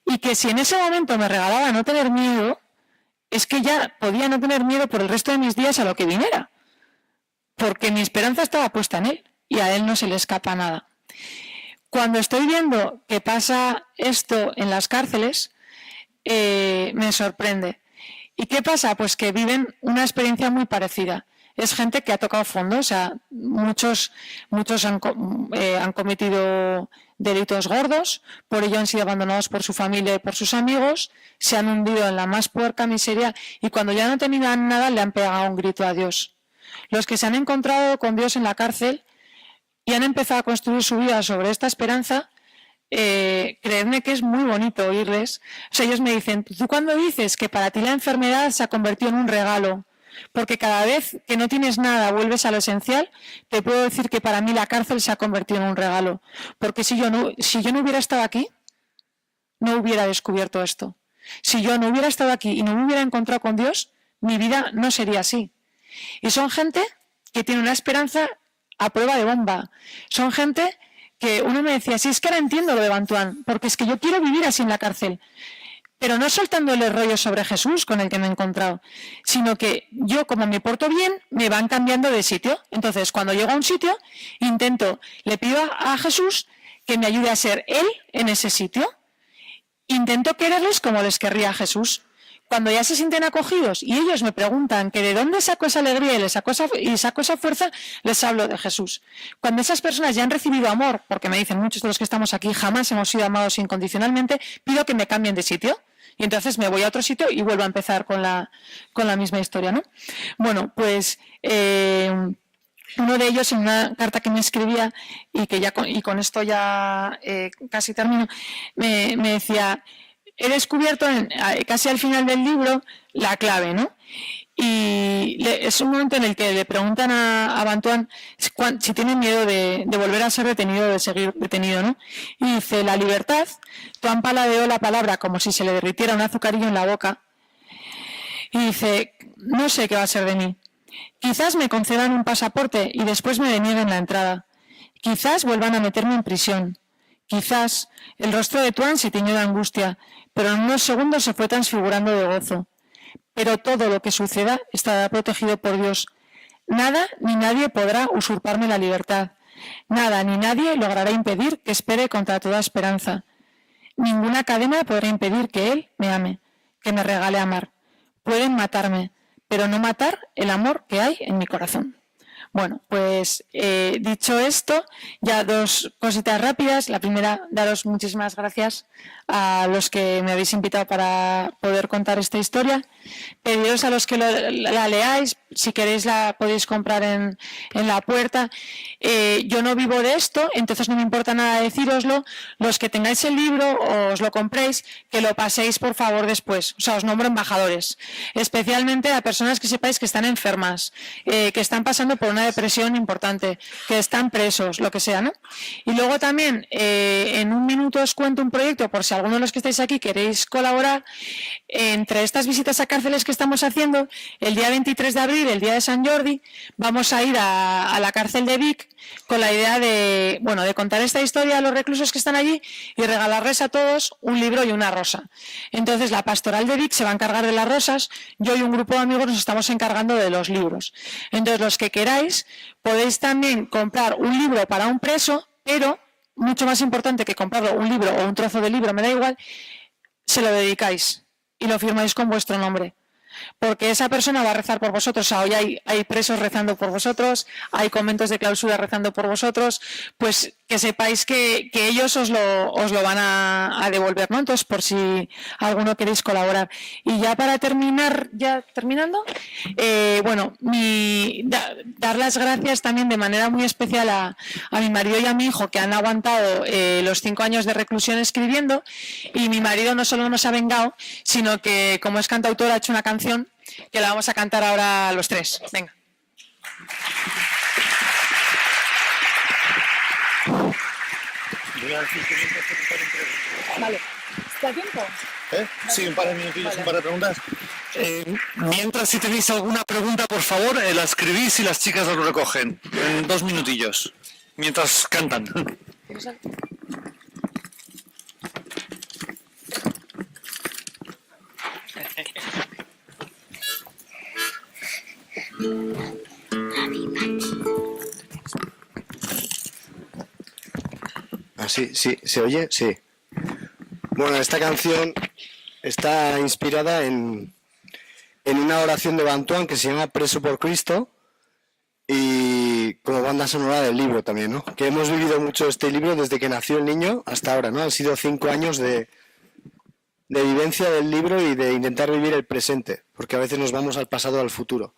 Y que si en ese momento me regalaba no tener miedo, es que ya podía no tener miedo por el resto de mis días a lo que viniera. Porque mi esperanza estaba puesta en Él y a Él no se le escapa nada. Cuando estoy viendo que pasa esto en las cárceles, me sorprende. ¿Y qué pasa? Pues que viven una experiencia muy parecida. Es gente que ha tocado fondo, o sea, muchos han cometido delitos gordos, por ello han sido abandonados por su familia y por sus amigos, se han hundido en la más puerca miseria y cuando ya no tenían nada le han pegado un grito a Dios. Los que se han encontrado con Dios en la cárcel y han empezado a construir su vida sobre esta esperanza, creedme que es muy bonito oírles. O sea, ellos me dicen, tú cuando dices que para ti la enfermedad se ha convertido en un regalo, porque cada vez que no tienes nada vuelves a lo esencial, te puedo decir que para mí la cárcel se ha convertido en un regalo, porque si yo no hubiera estado aquí, no hubiera descubierto esto. Si yo no hubiera estado aquí y no me hubiera encontrado con Dios, mi vida no sería así. Y son gente que tiene una esperanza a prueba de bomba. Son gente que uno me decía, sí, es que ahora entiendo lo de Bantuán, porque es que yo quiero vivir así en la cárcel. Pero no soltándole rollos sobre Jesús con el que me he encontrado, sino que yo, como me porto bien, me van cambiando de sitio. Entonces, cuando llego a un sitio, le pido a Jesús que me ayude a ser Él en ese sitio. Intento quererles como les querría Jesús. Cuando ya se sienten acogidos y ellos me preguntan que de dónde saco esa alegría y saco esa fuerza, les hablo de Jesús. Cuando esas personas ya han recibido amor, porque me dicen muchos de los que estamos aquí jamás hemos sido amados incondicionalmente, pido que me cambien de sitio. Y entonces me voy a otro sitio y vuelvo a empezar con la misma historia, ¿no? Bueno, pues uno de ellos en una carta que me escribía y con esto ya casi termino, me decía, he descubierto casi al final del libro la clave, ¿no? Y es un momento en el que le preguntan a Bantuán si tiene miedo de volver a ser detenido, de seguir detenido, ¿no? Y dice, la libertad, Tuan paladeó la palabra como si se le derritiera un azucarillo en la boca. Y dice, no sé qué va a ser de mí. Quizás me concedan un pasaporte y después me denieguen la entrada. Quizás vuelvan a meterme en prisión. Quizás el rostro de Tuan se tiñó de angustia, pero en unos segundos se fue transfigurando de gozo. Pero todo lo que suceda estará protegido por Dios. Nada ni nadie podrá usurparme la libertad. Nada ni nadie logrará impedir que espere contra toda esperanza. Ninguna cadena podrá impedir que Él me ame, que me regale amar. Pueden matarme, pero no matar el amor que hay en mi corazón. Bueno, pues dicho esto, ya dos cositas rápidas. La primera, daros muchísimas gracias a los que me habéis invitado para poder contar esta historia. Pediros a los que la leáis, si queréis la podéis comprar en la puerta. Yo no vivo de esto, entonces no me importa nada decíroslo. Los que tengáis el libro o os lo compréis, que lo paséis por favor después. O sea, os nombro embajadores. Especialmente a personas que sepáis que están enfermas, que están pasando por una depresión importante, que están presos, lo que sea, ¿no? Y luego también, en un minuto os cuento un proyecto, por si alguno de los que estáis aquí queréis colaborar. Entre estas visitas a cárceles que estamos haciendo, el día 23 de abril, el día de San Jordi, vamos a ir a la cárcel de Vic con la idea de contar esta historia a los reclusos que están allí y regalarles a todos un libro y una rosa. Entonces la pastoral de Vic se va a encargar de las rosas, yo y un grupo de amigos nos estamos encargando de los libros. Entonces los que queráis podéis también comprar un libro para un preso, pero mucho más importante que comprarlo, un libro o un trozo de libro, me da igual, se lo dedicáis y lo firmáis con vuestro nombre. Porque esa persona va a rezar por vosotros. O sea, hoy hay presos rezando por vosotros, hay conventos de clausura rezando por vosotros, pues que sepáis que ellos os lo van a devolver, ¿no? Entonces, por si alguno queréis colaborar. Y ya para terminar, terminando, dar las gracias también de manera muy especial a mi marido y a mi hijo, que han aguantado los 5 años de reclusión escribiendo, y mi marido no solo nos ha vengado, sino que como es cantautor ha hecho una canción que la vamos a cantar ahora los tres. Venga. Vale. ¿Está tiempo? Sí, un par de minutillos, un par de preguntas. Mientras, si tenéis alguna pregunta, por favor, la escribís y las chicas os lo recogen. En 2 minutillos. Mientras cantan. Sí, ¿se oye? Sí. Bueno, esta canción está inspirada en una oración de Bantuán que se llama Preso por Cristo, y como banda sonora del libro también, ¿no? Que hemos vivido mucho este libro desde que nació el niño hasta ahora, ¿no? Han sido 5 años de vivencia del libro y de intentar vivir el presente, porque a veces nos vamos al pasado o al futuro.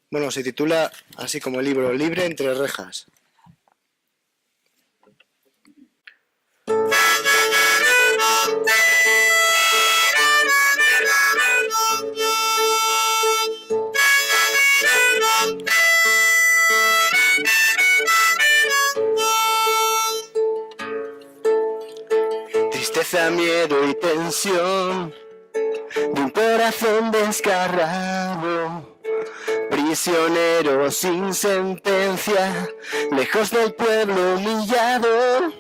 Bueno, se titula así como el libro, Libre entre rejas. Tristeza, miedo y tensión de un corazón desgarrado, prisionero sin sentencia, lejos del pueblo humillado.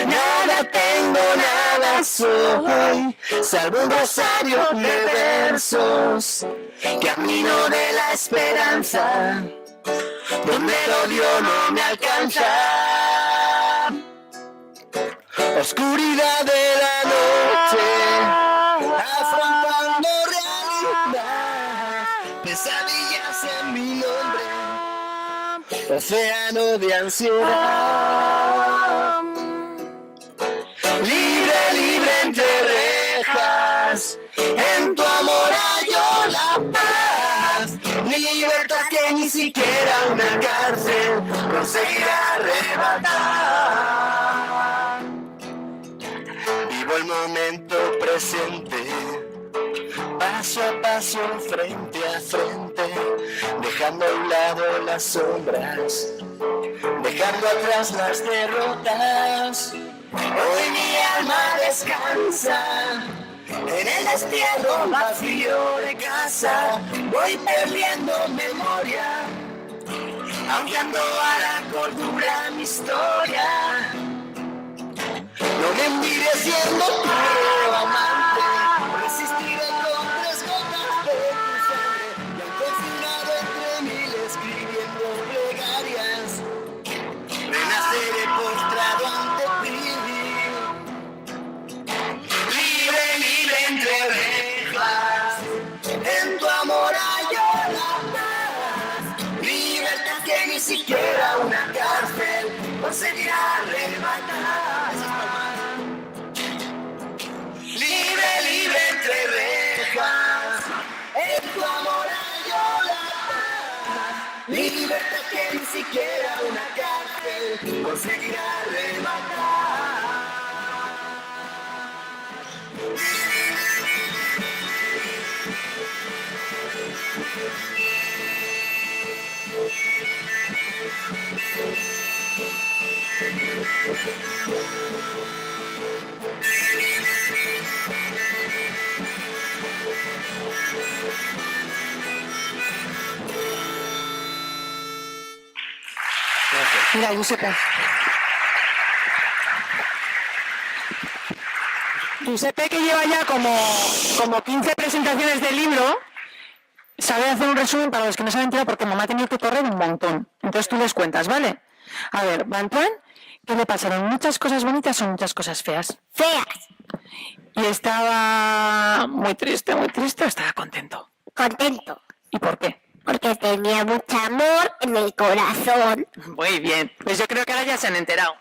Nada tengo, nada soy, salvo un rosario de versos, camino de la esperanza, donde el odio no me alcanza. Oscuridad de la noche, afrontando realidad, pesadillas en mi nombre, océano de ansiedad. Libre, libre entre rejas, en tu amor hallo la paz, libertad que ni siquiera una cárcel conseguirá arrebatar. Vivo el momento presente, paso a paso, frente a frente, dejando a un lado las sombras, dejando atrás las derrotas. Hoy mi alma descansa en el destierro vacío de casa. Voy perdiendo memoria, aunque ando a la cordura mi historia. No me mires siendo tu amante, resistiré con 3 gotas de tu sangre, y al confinado entre mil escribiendo plegarias, renaceré postrado ante ti. Libre, libre entre rejas, en tu amor hallo la paz, libertad que ni siquiera una cárcel conseguirá arrebatar. Libre, libre entre rejas, en tu amor hallo la paz, libertad que ni siquiera una cárcel conseguirá arrebatar. Mira, Giuseppe. Giuseppe, que lleva ya como 15 presentaciones del libro, sabe hacer un resumen para los que no se han enterado porque mamá ha tenido que correr un montón. Entonces tú les cuentas, ¿vale? A ver, Antoine, ¿qué le pasaron? ¿Muchas cosas bonitas o muchas cosas feas? Feas. Y estaba muy triste, o estaba contento. Contento. ¿Y por qué? Porque tenía mucho amor en el corazón. Muy bien, pues yo creo que ahora ya se han enterado.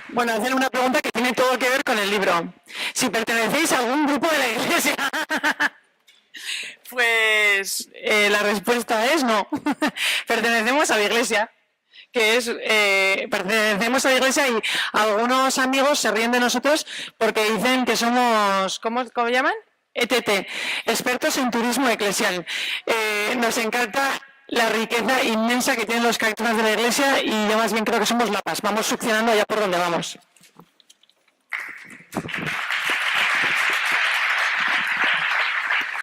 Bueno, hacer una pregunta que tiene todo que ver con el libro. Si pertenecéis a algún grupo de la iglesia, pues la respuesta es no. Pertenecemos a la iglesia, que es, pertenecemos a la iglesia y algunos amigos se ríen de nosotros porque dicen que somos, ¿cómo llaman? ETT, expertos en turismo eclesial. Nos encanta la riqueza inmensa que tienen los caracteres de la iglesia y yo más bien creo que somos la paz. Vamos succionando allá por donde vamos.